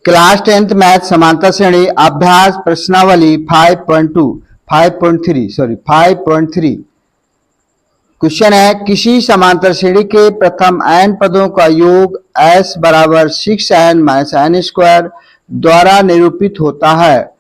Class 10th math समांतर श्रेणी अभ्यास प्रश्नावली 5.3 क्वेश्चन है किसी समांतर श्रेणी के प्रथम n पदों का योग s बराबर 6n माइनस n स्क्वायर द्वारा निरूपित होता है।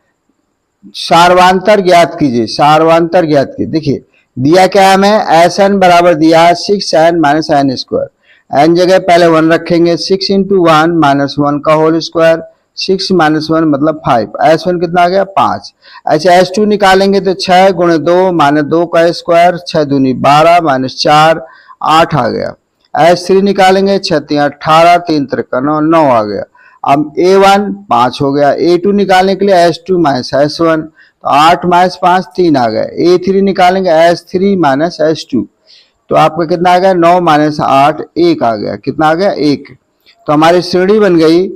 सारवांतर ज्ञात कीजिए। सारवांतर ज्ञात कीजिए। देखिए दिया क्या है हमें, Sn बराबर दिया है 6n minus n square. n जगह पहले 1 रखेंगे, 6 इंटू 1 माइनस 1 का होल स्क्वायर, 6 माइनस 1 मतलब 5। S1 कितना आ गया 5। अच्छा S2 निकालेंगे तो 6 गुणे 2 माइनस 2 का स्क्वायर, 6 दूनी 12 माइनस 4 8 आ गया। S3 निकालेंगे, 6 3 18, 3 3 9 आ गया। अब A1 5 हो गया। A2 निकालने के लिए S2 माइनस S1 तो 8 माइनस 5 3 आ गया। A3 निकालेंगे S3 माइनस S2 तो आपका कितना आ गया 9 माइनस 8 1 आ गया। कितना आ गया 1। तो हमारी श्रेणी बन गई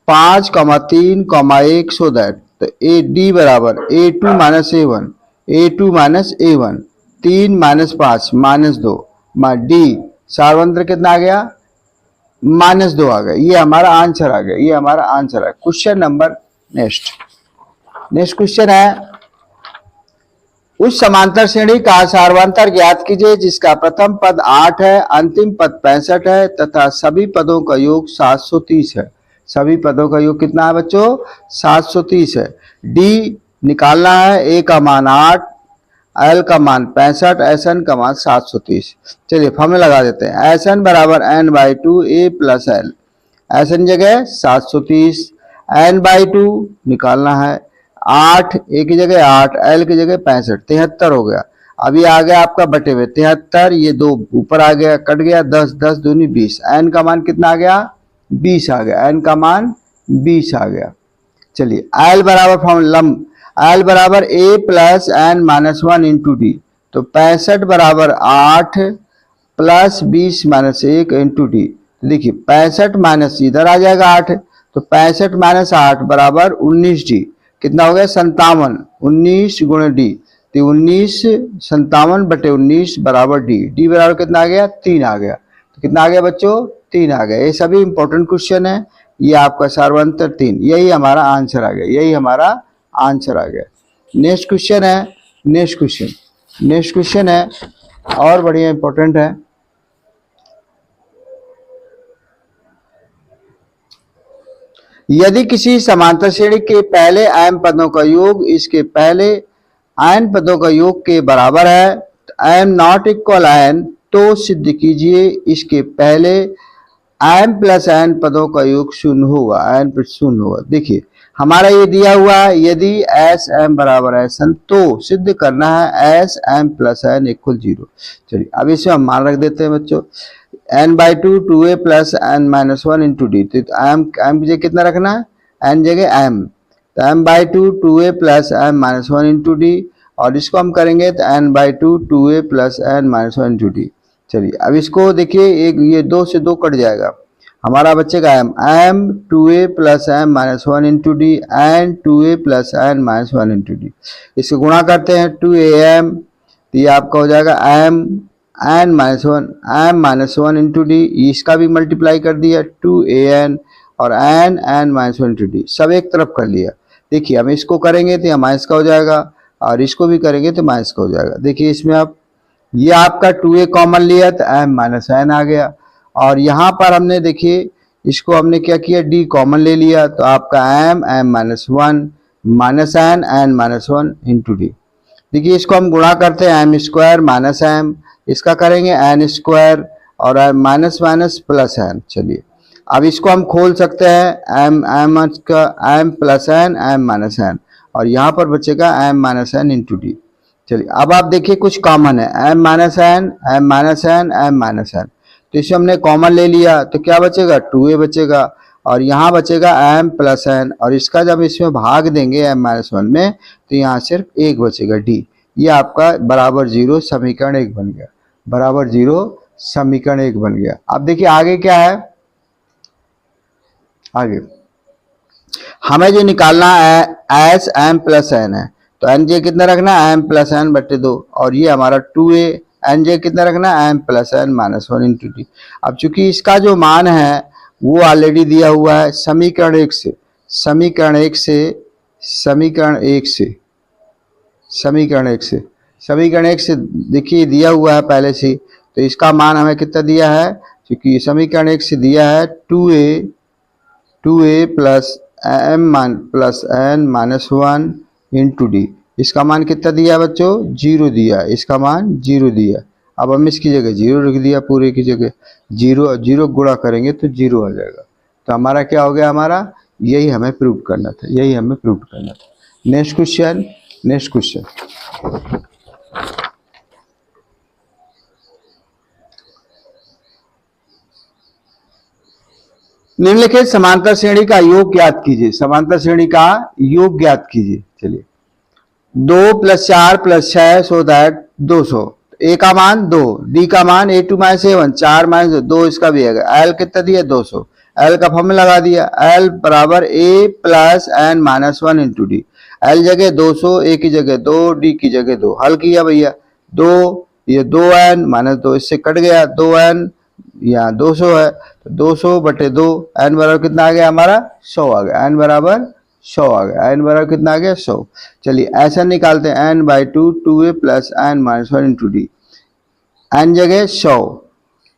5, 3, 1 सो दैट तो ए डी बराबर A2 minus A1, A2 minus A1, 3 minus 5 minus 2 D सारवंत्र कितना आ गया -2 आ गया। ये हमारा आंसर आ गया। ये हमारा आंसर है। क्वेश्चन नंबर नेक्स्ट क्वेश्चन है उस समांतर श्रेणी का सारवांतर ज्ञात कीजिए जिसका प्रथम पद 8 है, अंतिम पद 65 है तथा सभी पदों का योग 730 है। सभी पदों का योग कितना है बच्चों 730 है। डी निकालना है। ए का मान 8, एल का मान 65, एस एन का मान 730। चलिए फॉर्मूला लगा देते हैं। एस एन बराबर N by 2 A plus L. S N जगह 730, एन बाई 2 निकालना है 8, ए की जगह 8, एल की जगह 65, 73 हो गया। अभी आ गया आपका बटे हुए 73, ये 2 ऊपर आ गया कट गया 10 10 दूनी 20। एन का मान कितना आ गया 20 आ गया। एन का मान 20 आ गया। चलिए एल बराबर फॉर्मूला एल बराबर A plus N minus 1 into D तो 65 बराबर 8 प्लस 20 माइनस 1 इंटू डी। देखिए 65 माइनस इधर आ जाएगा 8 तो 65 माइनस 8 बराबर 19 डी। कितना हो गया 57। 19 गुणे डी तो 19 57 बटे 19 बराबर डी। डी बराबर कितना आ गया 3 आ गया। तो कितना आ गया बच्चों 3 आ गया। ये सभी इंपॉर्टेंट क्वेश्चन है। ये आपका सारवंतर 3, यही हमारा आंसर आ गया। यही हमारा आंसर आ गया। नेक्स्ट क्वेश्चन है और बढ़िया इंपॉर्टेंट है। यदि किसी समांतर श्रेणी के पहले m पदों का योग इसके पहले n पदों का योग के बराबर है, m नॉट इक्वल n, तो सिद्ध कीजिए इसके पहले m प्लस n पदों का योग 0 होगा। n पर 0 होगा। देखिए हमारा ये दिया हुआ है यदि एस एम बराबर एस एन तो सिद्ध करना है S M plus N equal 0। चलिए अब इसे हम मान रख देते हैं बच्चों N by 2 2a plus N minus 1 into D. तो एम की जगह कितना रखना है एन जगह एम तो M by 2 2a plus N minus 1 into D और इसको हम करेंगे तो N by 2 2a plus N minus 1 into D. चलिए अब इसको देखिए एक ये 2 से 2 कट जाएगा। हमारा बच्चे का m 2a plus M minus 1 into D and 2a plus N minus 1 into D. इसको गुणा करते हैं 2am तो ये आपका हो जाएगा m N minus 1 into D. इसका भी मल्टीप्लाई कर दिया 2an और एन माइनस 1 इंटू डी सब एक तरफ कर लिया। देखिए हम इसको करेंगे तो माइनस का हो जाएगा और इसको भी करेंगे तो माइनस का हो जाएगा। देखिए इसमें आप ये आपका 2a कॉमन लिया तो m माइनस n आ गया और यहाँ पर हमने देखिए इसको हमने क्या किया d कॉमन ले लिया तो आपका m minus 1 minus n minus 1 into D. देखिए इसको हम गुणा करते हैं m स्क्वायर माइनस m, इसका करेंगे n स्क्वायर और माइनस माइनस प्लस n। चलिए अब इसको हम खोल सकते हैं m plus n m minus n और यहाँ पर बचेगा m minus n into D. चलिए अब आप देखिए कुछ कॉमन है m minus n m minus n m minus n तो इसे हमने कॉमन ले लिया तो क्या बचेगा 2a बचेगा और यहाँ बचेगा m प्लस n और इसका जब इसमें भाग देंगे m माइनस 1 में तो यहाँ सिर्फ 1 बचेगा d। ये आपका बराबर 0 समीकरण 1 बन गया। बराबर 0 समीकरण 1 बन गया। अब देखिए आगे क्या है। आगे हमें जो निकालना है एस एम प्लस एन है तो एन जे कितना रखना है m प्लस एन बटे 2 और ये हमारा 2a एन जे कितना रखना है m plus N minus 1 into D. अब चूंकि इसका जो मान है वो ऑलरेडी दिया हुआ है समीकरण 1 से समीकरण एक से देखिए दिया हुआ है पहले से, तो इसका मान हमें कितना दिया है, क्योंकि समीकरण एक से दिया है 2a plus n minus 1 into D. इसका मान कितना दिया है बच्चों, 0 दिया, इसका मान 0 दिया। अब हम इसकी जगह 0 रख दिया, पूरे की जगह 0 गुणा करेंगे तो 0 आ जाएगा। तो हमारा क्या हो गया, हमारा यही हमें प्रूव करना था, नेक्स्ट क्वेश्चन। निम्नलिखित समांतर श्रेणी का योग ज्ञात कीजिए। चलिए 2 + 4 + 6 सो दैट 200। ए का मान 2, डी का मान a2 - a1, 4 - 2 इसका भी है। एल कितना दिया, 200। एल का फॉर्मूला लगा दिया, एल बराबर a + n - 1 into D. L जगह 200, ए की जगह 2, डी की जगह 2। हल किया भैया, 2 ये 2n - 2 इससे कट गया, 2n यहाँ 200 है, तो 200/2 n बराबर कितना आ गया हमारा, 100 आ गया। n बराबर 100 आ गया, n बराबर कितना आ गया, 100। चलिए ऐसा निकालते हैं, n/2 2a + n - 1 into D. n जगह 100,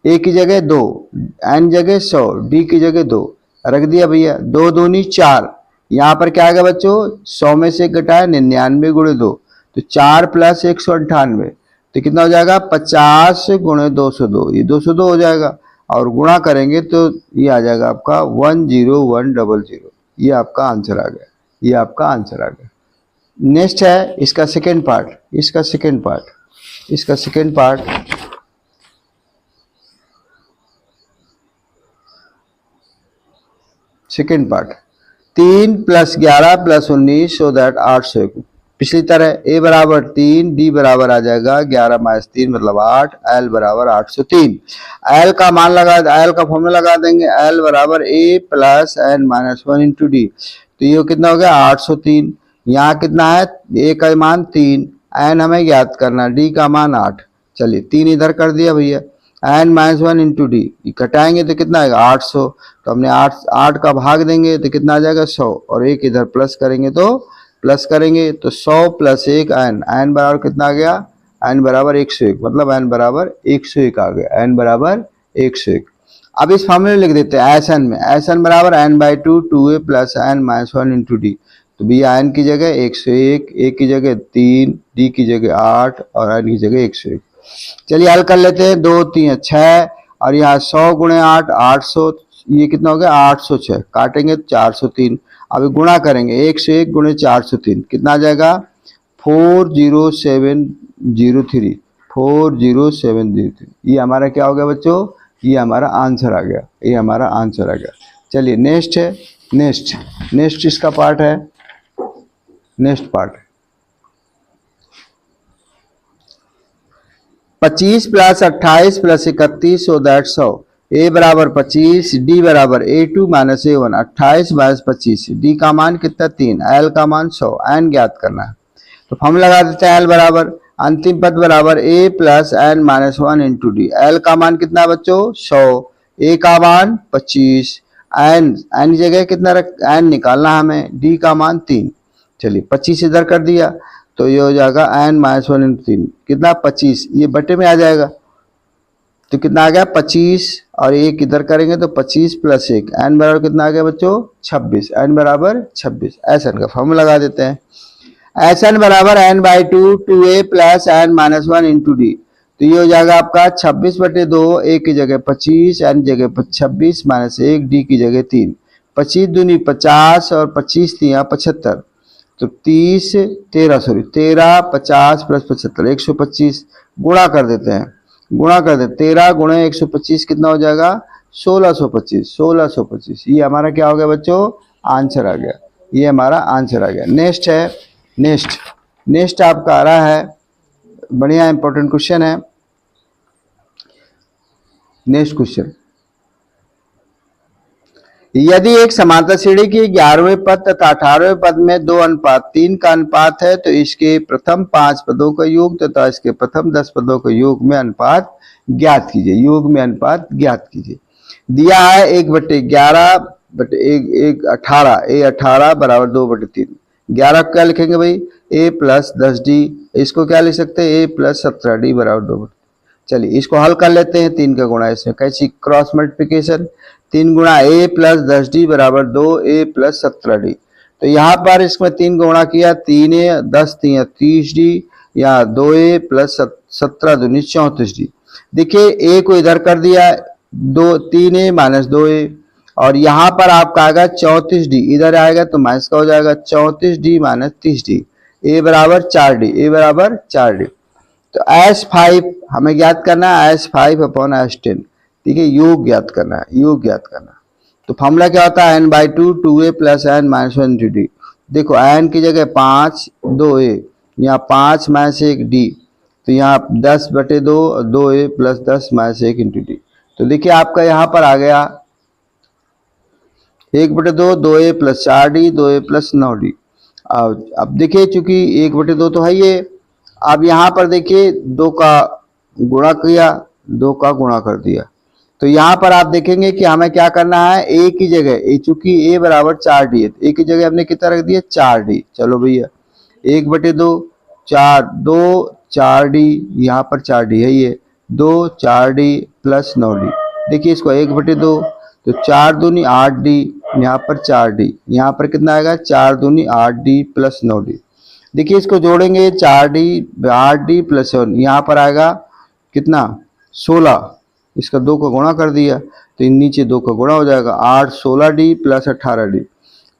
ए की जगह 2, n जगह 100, डी की जगह 2 रख दिया भैया। 2 दूनी 4, यहाँ पर क्या आ गया बच्चों, 100 में से घटाया 99 × 2, तो 4 + 198, तो कितना हो जाएगा, 50 × 202, ये 202 हो जाएगा। और गुणा करेंगे तो ये आ जाएगा आपका 10100। ये आपका आंसर आ गया, नेक्स्ट है इसका second part. Second part 3 + 11 + 19 so that 801। पिछली तरह a बराबर 3, d बराबर आ जाएगा 11 - 3 मतलब 8, l बराबर 803। l का मान l का फॉर्मूला लगा देंगे, l बराबर a + n - 1 इंटू डी। तो ये कितना हो गया, 803। यहाँ कितना है, a का मान 3, n हमें ज्ञात करना, d का मान 8। चलिए 3 इधर कर दिया भैया, n - 1 इंटू डी, घटाएंगे तो कितना आएगा, 800। तो हमने 8 का भाग देंगे तो कितना आ जाएगा, 100, और एक इधर प्लस करेंगे तो 100 + 1 n बराबर कितना आ गया, n बराबर 101, मतलब n बराबर 101 आ गया, n बराबर 101। अब इस फॉर्मूले लिख देते हैं Sn में, Sn बराबर n/2 2a + n - 1 into D. तो भैया n की जगह 101, a की जगह 3, d की जगह 8 और n की जगह 101। चलिए हल कर लेते हैं, 2 3 6, और यहाँ 100 × 8 800, ये कितना हो गया, 806, काटेंगे 403। अभी गुणा करेंगे, 101 × 403 कितना आ जाएगा, 40703। ये हमारा क्या हो गया बच्चों, ये हमारा आंसर आ गया। चलिए नेक्स्ट है, नेक्स्ट इसका पार्ट है, next part 25 + 28 + 31 so that 100। a बराबर 25, d बराबर a2 - a1, 28 - 25, d का मान कितना, 3, l का मान 100, n ज्ञात करना है। तो फॉर्मूला लगा देते हैं, l बराबर अंतिम पद बराबर a + n - 1 into D. l का मान कितना बच्चों, 100, a का मान 25, n जगह कितना n निकालना हमें, d का मान 3। चलिए 25 इधर कर दिया, तो ये हो जाएगा n - 1 इंटू 3 कितना, 25, ये बटे में आ जाएगा, तो कितना आ गया 25, और एक इधर करेंगे तो 25 + 1, n बराबर कितना आ गया बच्चों, 26, n बराबर 26। Sn का फॉर्मूला लगा देते हैं, Sn बराबर n/2 2a + n - 1 into D. तो ये हो जाएगा आपका 26/2, a की जगह 25, n जगह 26 - 1, d की जगह 3, 25 दूनी 50 और 25 3 75, तो 13 50 + 75 125। गुणा कर देते हैं, 13 × 125 कितना हो जाएगा, 1625। ये हमारा क्या हो गया बच्चों, आंसर आ गया, ये हमारा आंसर आ गया। नेक्स्ट है, नेक्स्ट आपका आ रहा है, बढ़िया इंपॉर्टेंट क्वेश्चन है। नेक्स्ट क्वेश्चन, यदि एक समांतर श्रेणी के 11वें पद तथा 18वें पद में 2:3 का अनुपात है, तो इसके प्रथम 5 पदों का योग तथा इसके प्रथम 10 पदों का योग में अनुपात ज्ञात कीजिए। दिया है 1/11 बट एक एक 18, ए 18 बराबर 2/3। 11 को क्या लिखेंगे भाई, ए प्लस 10d। इसको क्या लिख सकते हैं, ए प्लस 17d बराबर 2। चलिए इसको हल कर लेते हैं, 3 का गुणा इसमें कैसी क्रॉस मल्टीप्लिकेशन, 3 गुणा ए प्लस 10d बराबर 2a प्लस 17d। तो यहाँ पर इसमें 3 गुणा किया, 3a 10 3 30d या 2a प्लस 17 दूनी 34d। देखिए a को इधर कर दिया, 3a माइनस 2a, और यहाँ पर आपका आएगा 34d, इधर आएगा तो माइनस का हो जाएगा 34d माइनस 30d, a बराबर 4d, a बराबर 4d। तो S5 हमें ज्ञात करना है, S5 अपॉन S10, ठीक है, योग ज्ञात करना है, योग ज्ञात करना है। तो फॉर्मूला क्या होता है, n/2 2a plus n minus 1d। देखो n की जगह 5 2a, यहाँ 5 माइनस 1d, तो यहाँ 10/2 2a plus 10 minus 1 into D. तो देखिए आपका यहाँ पर आ गया 1/2 2a plus 4d 2a plus 9d। अब देखिए चूंकि 1/2 तो है ये, अब यहाँ पर देखिए 2 का गुणा किया, 2 का गुणा कर दिया, तो यहाँ पर आप देखेंगे कि हमें क्या करना है, a की जगह, चूंकि a बराबर 4d है, a की जगह हमने कितना रख दिया 4d। चलो भैया 1/2 4 2 4d, यहाँ पर 4d है ये, 2 4d प्लस 9d। देखिए इसको 1/2 तो 4 दूनी 8d, यहाँ पर 4d, यहाँ पर कितना आएगा 4 दूनी 8d प्लस 9d। देखिए इसको जोड़ेंगे 4d 8d प्लस 7, यहाँ पर आएगा कितना 16, इसका 2 का गुणा कर दिया तो नीचे 2 का गुणा हो जाएगा 8 16d प्लस 18d।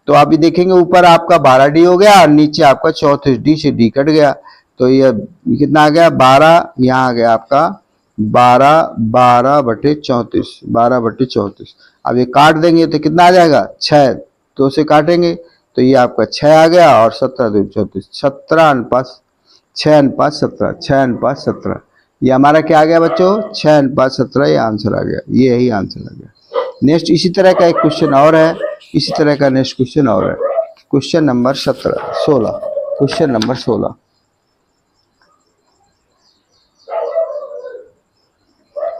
तो अभी देखेंगे ऊपर आपका 12d हो गया और नीचे आपका 34d से d कट गया, तो ये कितना आ गया 12, यहाँ आ गया आपका 12/34, 12/34। अब ये काट देंगे तो कितना आ जाएगा 6, तो से काटेंगे तो ये आपका 6 आ गया और 17 2 34, 6:17, 6:17। ये हमारा क्या आ गया बच्चों 6:17, ये आंसर आ गया, ये ही आंसर आ गया। नेक्स्ट इसी तरह का एक क्वेश्चन और है, इसी तरह का नेक्स्ट क्वेश्चन और है, क्वेश्चन नंबर 16, क्वेश्चन नंबर 16।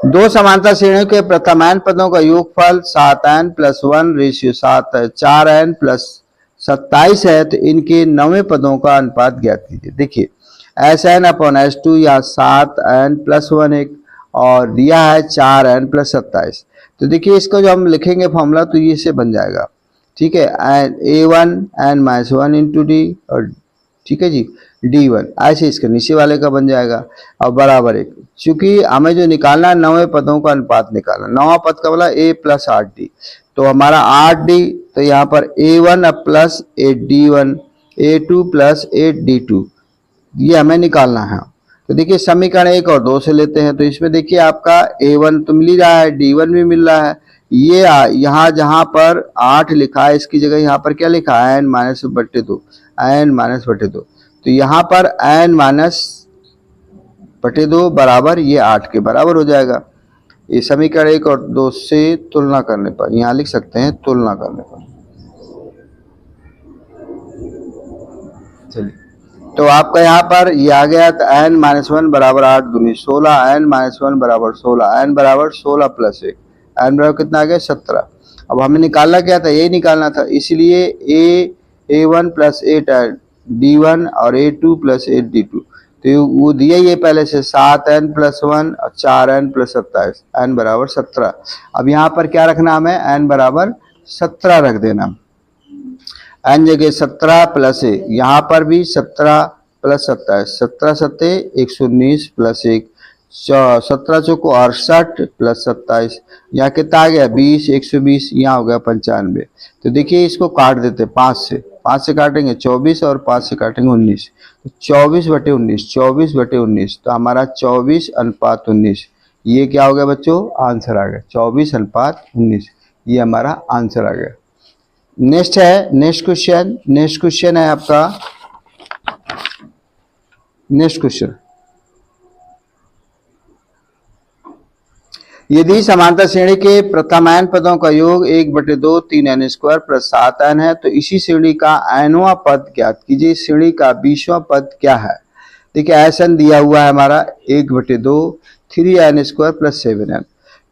दो समांतर श्रेणियों के प्रथम n पदों का योगफल 7n plus 1 ratio 4n plus 27 है, तो इनके 9वें पदों का अनुपात ज्ञात कीजिए। देखिए Sn अपॉन S2 या 7n प्लस 1 एक, और दिया है 4n प्लस 27। तो देखिए इसको जो हम लिखेंगे फॉर्मूला तो ये से बन जाएगा, ठीक है, A1 n minus 1 into D, और ठीक है जी D1, ऐसे इसके नीचे वाले का बन जाएगा, और बराबर 1। चूंकि हमें जो निकालना है 9वें पदों का अनुपात निकालना, 9वां पद का बोला a प्लस 8d, तो हमारा 8d, तो यहाँ पर A1 plus 8d1, A2 plus 8d2, ये हमें निकालना है। तो देखिए समीकरण 1 और 2 से लेते हैं, तो इसमें देखिए आपका A1 तो मिल ही रहा है, D1 भी मिल रहा है, ये यहाँ जहाँ पर 8 लिखा है इसकी जगह यहाँ पर क्या लिखा है n-/2, n-/2, तो यहाँ पर n-/2 बराबर ये 8 के बराबर हो जाएगा। ये समीकरण 1 और 2 से तुलना करने पर, यहाँ लिख सकते हैं तुलना करने पर। चलिए तो आपका यहाँ पर ये आ गया, तो n-1 बराबर 8 दूनी 16, n-1 बराबर 16, n बराबर 16 प्लस 1, n बराबर कितना आ गया 17। अब हमें निकालना क्या था, यही निकालना था, इसलिए A1 प्लस 8 D1 और A2 प्लस 8 D2, तो वो दिया ये पहले से 7n प्लस 1 और 4n प्लस 27, n बराबर 17। अब यहाँ पर क्या रखना हमें, n बराबर 17 रख देना, n जगह 17 प्लस 1, यहाँ पर भी 17 प्लस 27, 17 सत्ते 119 प्लस 1, 17 चौको 68 प्लस 27, यहाँ कितना आ गया 20, 120, यहाँ हो गया 95। तो देखिए इसको काट देते 5 से काटेंगे 24 और 5 से काटेंगे 19, तो 24/19, 24/19, तो हमारा 24:19, ये क्या हो गया बच्चों आंसर आ गया 24:19, ये हमारा आंसर आ गया। नेक्स्ट है नेक्स्ट क्वेश्चन है आपका नेक्स्ट क्वेश्चन, यदि समांतर श्रेणी के प्रथम n पदों का योग 1/2 3n² प्लस 7n है, तो इसी श्रेणी का nवां पद ज्ञात कीजिए। श्रेणी का 20वां पद क्या है, देखिए Sn दिया हुआ है हमारा 1/2 3n² प्लस 7n,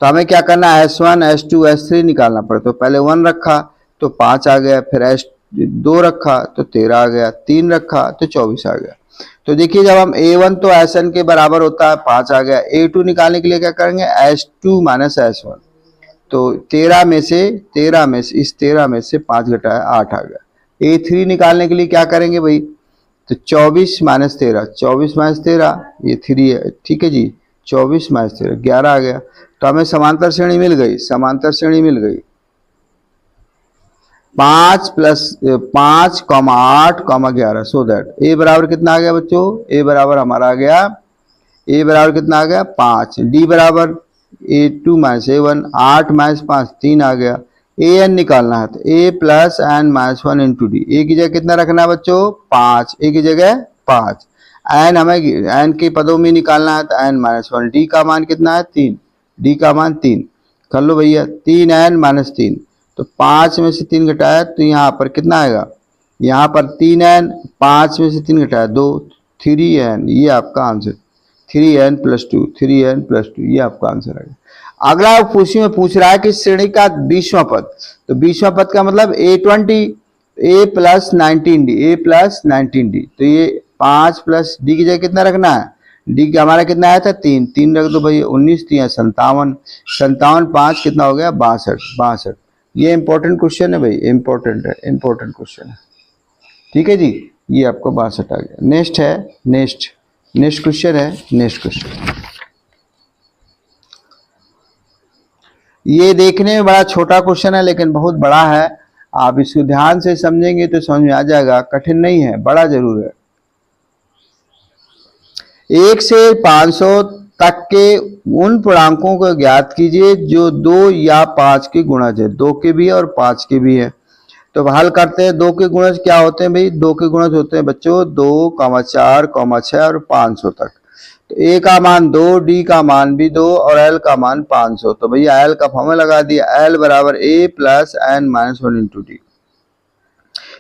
तो हमें क्या करना है, S1 S2 S3 निकालना पड़े। तो पहले 1 रखा तो 5 आ गया, फिर S2 रखा तो 13 आ गया, 3 रखा तो 24 आ गया। तो देखिए जब हम A1 तो Sn के बराबर होता है 5 आ गया, A2 निकालने के लिए क्या करेंगे, S2 माइनस S1। तो 13 में से इस 13 में से 5 घटाया 8 आ गया। A3 निकालने के लिए क्या करेंगे भाई, तो 24 माइनस 13, 24 माइनस 13 ये 3 है, ठीक है जी। 24 माइनस 13 11 आ गया। तो हमें समांतर श्रेणी मिल गई, समांतर श्रेणी मिल गई। 5 plus 5 comma 8 comma 11, so that A बराबर कितना आ गया बच्चों, ए बराबर हमारा आ गया, ए बराबर कितना आ गया 5। डी बराबर A2 माइनस A1, 8 माइनस 5 3 आ गया। AN निकालना है तो A plus N minus 1 into D. A की जगह कितना रखना है बच्चों 5, ए की जगह 5। एन हमें एन के पदों में निकालना है तो एन माइनस 1। डी का मान कितना है 3, डी का मान 3 कर लो भैया, 3n माइनस 3। तो 5 में से 3 घटाया तो यहाँ पर कितना आएगा, यहाँ पर 3n, 5 में से 3 घटाया 2, 3n, ये आपका answer 3n plus 2, 3n plus 2, ये आपका आंसर है। अगला पूछी में पूछ रहा है कि श्रेणी का 20वां पद, तो 20वां पद का मतलब A20, A plus 19D, A plus 19D। तो ये 5 प्लस डी की जगह कितना रखना है, डी का हमारा कितना आया था 3, 3 रख दो भाई, 19 3 57, 57 5 कितना हो गया 62। ये इंपॉर्टेंट क्वेश्चन है भाई, इंपॉर्टेंट है, इंपॉर्टेंट क्वेश्चन है, ठीक है जी। ये आपको 62 आ गया। नेक्स्ट है, नेक्स्ट क्वेश्चन है, नेक्स्ट क्वेश्चन। ये देखने में बड़ा छोटा क्वेश्चन है लेकिन बहुत बड़ा है। आप इसको ध्यान से समझेंगे तो समझ में आ जाएगा, कठिन नहीं है, बड़ा जरूर है। 1 से 500 तक के उन पूर्णांकों को ज्ञात कीजिए जो 2 या 5 के गुणज है, 2 के भी और 5 के भी है। तो हल करते हैं। 2 के गुणज क्या होते हैं भाई, 2 के गुणज होते हैं बच्चों 2, 4, 6 और 500 तक। तो ए का मान 2, डी का मान भी 2 और एल का मान 500। तो भैया एल का फॉर्मूला लगा दिया, एल बराबर A plus N minus 1 into D.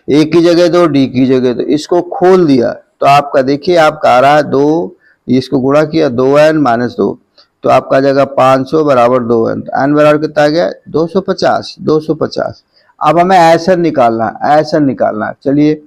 A की जगह 2, डी की जगह 2, इसको खोल दिया तो आपका देखिए आपका आ रहा है 2, इसको गुणा किया 2n माइनस 2, तो आपका जगह 500 बराबर 2n। एन बराबर कितना आ गया 250, 250। अब हमें एसएन निकालना है, एसएन निकालना है। चलिए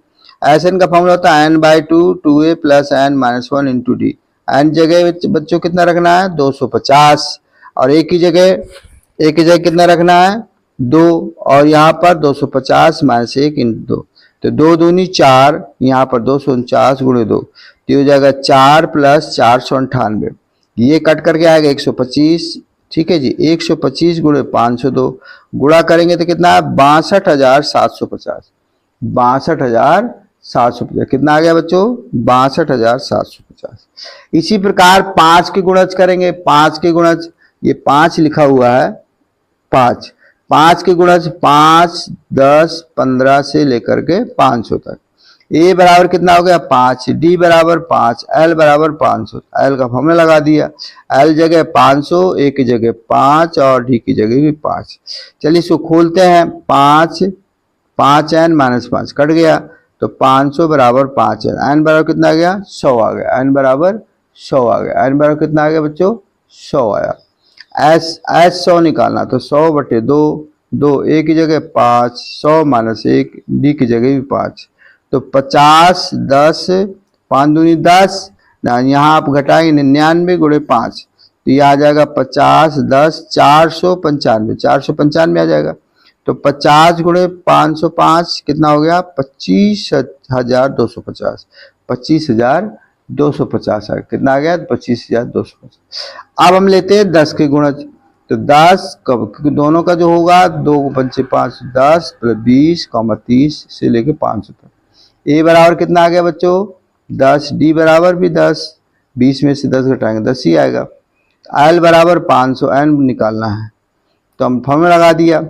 एसएन का फॉर्मूला होता है n/2 2a plus N minus 1 into D. N जगह बच्चों कितना रखना है 250 और ए की जगह कितना रखना है 2 और यहाँ पर 250 माइनस 1 इंटू 2, तो 2 दूनी 4, यहाँ पर 249 गुणे 2, तो हो जाएगा 4 प्लस 498। ये कट करके आएगा 125, ठीक है जी। 125 गुणे 502 गुणा करेंगे तो कितना है 62,750, 62,750 कितना आ गया बच्चों 62,750। इसी प्रकार 5 के गुणज करेंगे, 5 के गुणज, ये 5 लिखा हुआ है 5 के गुणज 5, 10, 15 से लेकर के 500 तक। ए बराबर कितना हो गया 5, डी बराबर 5, एल बराबर 500। एल का फॉर्मूला लगा दिया, एल जगह 500, ए की जगह 5 और डी की जगह भी 5। चलिए इसको खोलते हैं, 5n माइनस 5 कट गया तो 500 बराबर 5n, एन बराबर कितना आ गया 100 आ गया, एन बराबर 100 आ गया, एन बराबर कितना आ गया बच्चों 100 आया। एस 100 निकालना तो 100/2, 2 ए की जगह 5, 100 माइनस 1, डी की जगह भी 5, तो 50, 10, 5 दूनी 10, यहाँ आप घटाएंगे 99 गुणे 5, तो ये आ जाएगा 50, 10, 495, 495 आ जाएगा। तो 50 गुणे 505 कितना हो गया 25,250, 25,250 है, कितना आ गया 25,250। अब हम लेते हैं 10 के गुणज, तो 10 दोनों का जो होगा 2 5 5 10 प्लस 20, 30 से लेके 500 तक। ए बराबर कितना आ गया बच्चों 10, डी बराबर भी 10, 20 में से 10 घटाएंगे 10 ही आएगा। एल बराबर 500, एन निकालना है तो हम फॉर्मूला लगा दिया,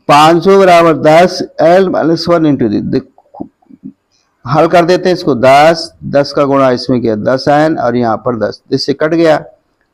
500 बराबर 10 एल माइनस 1 इंटू डी। हल कर देते हैं इसको, 10 का गुणा इसमें किया 10n और यहाँ पर 10, इससे कट गया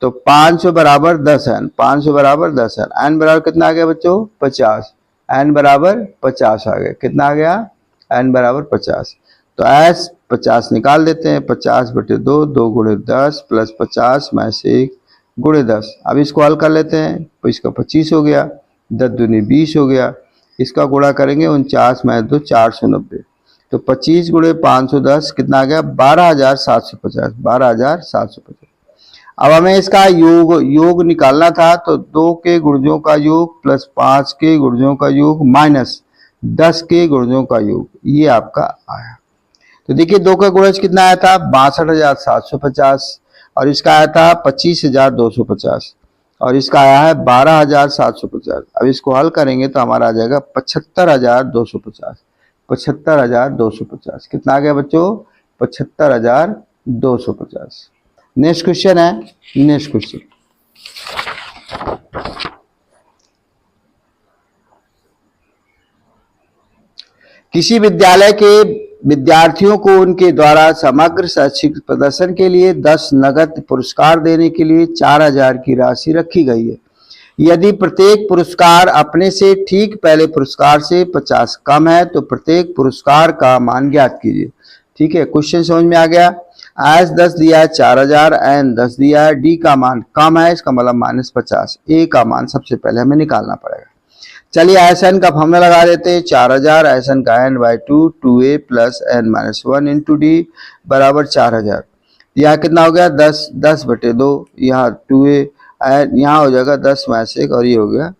तो 500 बराबर 10n, 500 बराबर 10n, एन बराबर कितना आ गया बच्चों 50, एन बराबर 50 आ गया, कितना आ गया एन बराबर 50। तो एस 50 निकाल देते हैं, 50/2, 2 गुणे 10 प्लस 50 माइनस 1, गुणे 10। अब इसको हल कर लेते हैं, तो इसका 25 हो गया, 10 दूनी 20 हो गया, इसका गुणा करेंगे 49 में 2 490, तो 25 गुणे 510 कितना आ गया 12,750, 12,750। अब हमें इसका योग निकालना था, तो 2 के गुणजों का योग प्लस 5 के गुणजों का योग माइनस 10 के गुणजों का योग, ये आपका आया। तो देखिए 2 का गुणज कितना आया था 62,750, और इसका आया था 25,250, और इसका आया है 12,750। अब इसको हल करेंगे तो हमारा आ जाएगा 75,250, 75,250 कितना आ गया बच्चों 75,250। नेक्स्ट क्वेश्चन है, नेक्स्ट क्वेश्चन, किसी विद्यालय के विद्यार्थियों को उनके द्वारा समग्र शैक्षिक प्रदर्शन के लिए 10 नगद पुरस्कार देने के लिए 4,000 की राशि रखी गई है। यदि प्रत्येक पुरस्कार अपने से ठीक पहले पुरस्कार से 50 कम है तो प्रत्येक पुरस्कार का मान ज्ञात कीजिए। ठीक है, क्वेश्चन समझ में आ गया। एस 10 दिया है 4,000, एन 10 दिया है, डी का मान कम है, इसका मतलब -50, ए का मान सबसे पहले हमें निकालना पड़ेगा। चलिए एस एन का फॉर्मूला लगा देते हैं, 4,000 एस एन का n/2 2a plus n-1 into D बराबर 4,000। यहाँ कितना हो गया 10/2, यहाँ 2a, यहाँ हो जाएगा 10-1, और ये हो गया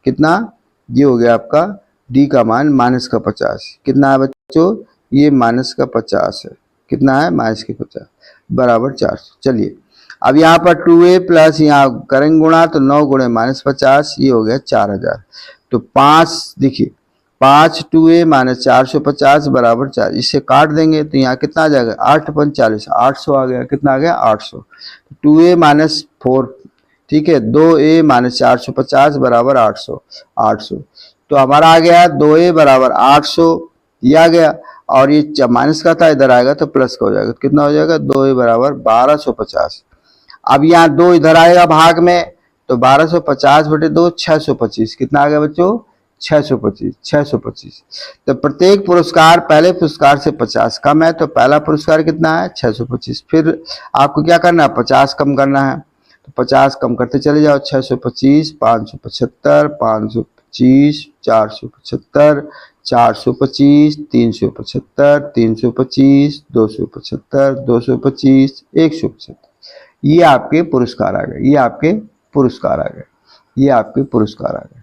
कितना, ये हो गया आपका डी का मान -50। कितना है बच्चों, ये -50 है, कितना है -50 बराबर 400। चलिए अब यहाँ पर 2a प्लस यहाँ करेंगे गुणा, तो 9 गुणे -50, ये हो गया 4,000। तो 5 देखिए 5 2a माइनस 450 बराबर 4, इससे काट देंगे तो यहाँ कितना आ जाएगा 8×5 = 800 आ गया, कितना आ गया 800। 2a माइनस 4, ठीक है, 2a माइनस 450 बराबर 800, 800। तो हमारा आ गया 2a बराबर 800, ये आ गया, और ये माइनस का था इधर आएगा तो प्लस का हो जाएगा, कितना हो जाएगा 2a बराबर 1250। अब यहाँ 2 इधर आएगा भाग में, तो 1250/2 625, कितना आ गया बच्चों 625, 625। तो प्रत्येक पुरस्कार पहले पुरस्कार से 50 कम है, तो पहला पुरस्कार कितना है 625। फिर आपको क्या करना है 50 कम करना है, तो 50 कम करते चले जाओ, 625 575 525 475 425 375 325 275 225 175। ये आपके पुरस्कार आ गए, ये आपके पुरस्कार आ गए, ये आपके पुरस्कार आ गए,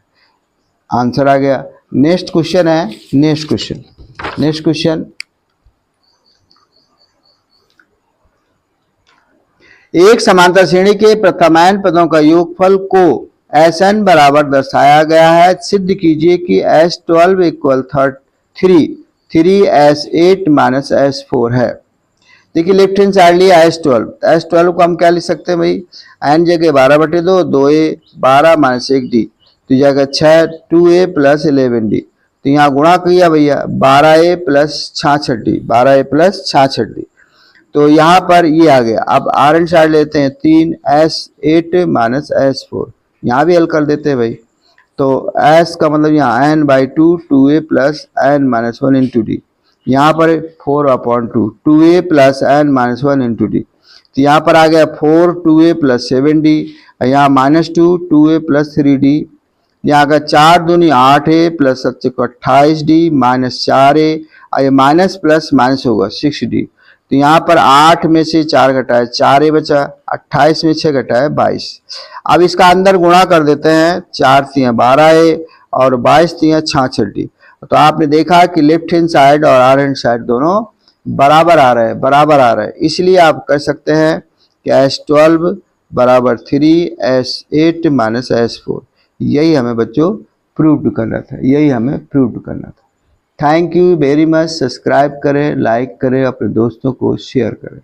आंसर आ गया। नेक्स्ट क्वेश्चन है, नेक्स्ट क्वेश्चन, नेक्स्ट क्वेश्चन, एक समांतर श्रेणी के प्रथम n पदों का योगफल को Sn बराबर दर्शाया गया है। सिद्ध कीजिए कि S12 = 3S8 - S4 है। देखिए लेफ्ट हैंड साइड लिया S12, S12 को हम क्या लिख सकते हैं भाई, n जगह 12/2, 2a 12 - 1d, तो जाएगा 6 2a प्लस 11d, तो यहाँ गुणा किया भैया 12a plus 66d, 12a plus 66d, तो यहाँ पर ये आ गया। अब आर एन साइड लेते हैं 3S8 - S4, यहाँ भी हल कर देते हैं भाई, तो s का मतलब यहाँ n/2 2a plus n-1 into D, यहाँ पर 4/2 2a plus n-1 into D, तो यहाँ पर आ गया 4 2a प्लस 7d, यहाँ -2 2a प्लस 3d, यहाँ का 4 दूनी 8a प्लस 28d -4a, ये माइनस प्लस माइनस होगा 6d, तो यहाँ पर 8 में से 4 घटाए 4a बचा, 28 में 6 घटाए 22। अब इसका अंदर गुणा कर देते हैं, 4 × 12a और 22 × 66d, तो आपने देखा कि लेफ्ट हैंड साइड और आर हैंड साइड दोनों बराबर आ रहे हैं, बराबर आ रहे हैं, इसलिए आप कह सकते हैं कि S12 बराबर 3S8 - S4। यही हमें बच्चों प्रूव करना था, यही हमें प्रूव करना था। Thank you very much. Subscribe करें, लाइक करें, अपने दोस्तों को शेयर करें।